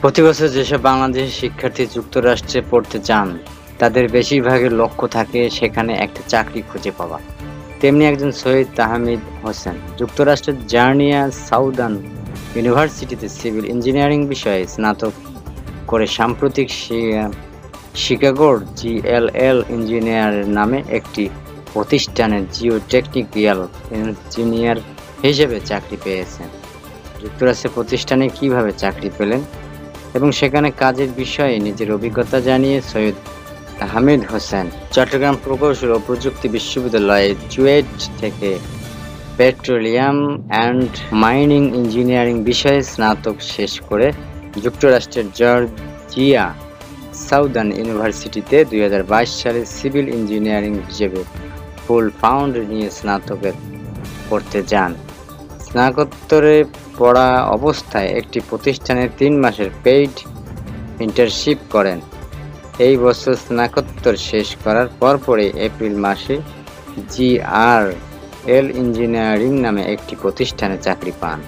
প্রতি বছর যেসব বাংলাদেশি শিক্ষার্থী যুক্তরাষ্ট্রে পড়তে যান, তাদের বেশিরভাগের লক্ষ্য থাকে সেখানে একটা চাকরি খুঁজে পাওয়া। তেমনি একজন সৈয়দ তাহমিদ হোসেন যুক্তরাষ্ট্রের জার্জিয়া সাউদার্ন ইউনিভার্সিটিতে সিভিল ইঞ্জিনিয়ারিং বিষয়ে স্নাতক করে সাম্প্রতিক শিকাগোর জিএলএল ইঞ্জিনিয়ার নামে একটি প্রতিষ্ঠানে জিওটেকনিক্যাল ইঞ্জিনিয়ার হিসেবে চাকরি পেয়েছেন। যুক্তরাষ্ট্রের প্রতিষ্ঠানে কিভাবে চাকরি পেলেন এবং সেখানে কাজের বিষয়ে নিজের অভিজ্ঞতা জানিয়ে সৈয়দ হামিদ হোসেন চট্টগ্রাম প্রকৌশল ও প্রযুক্তি বিশ্ববিদ্যালয়ে চুয়েট থেকে পেট্রোলিয়াম অ্যান্ড মাইনিং ইঞ্জিনিয়ারিং বিষয়ে স্নাতক শেষ করে যুক্তরাষ্ট্রের জর্জিয়া সাউদার্ন ইউনিভার্সিটিতে 2022 সালে সিভিল ইঞ্জিনিয়ারিং হিসেবে ফুল ফাউন্ড নিয়ে স্নাতকের পড়তে যান। স্নাতকোত্তরে পড়া অবস্থায় একটি প্রতিষ্ঠানে 3 মাসের পেইড ইন্টার্নশিপ করেন। এই বছর স্নাতকোত্তর শেষ করার পরপরই এপ্রিল মাসে জিআরএল ইঞ্জিনিয়ারিং নামে একটি প্রতিষ্ঠানে চাকরি পান।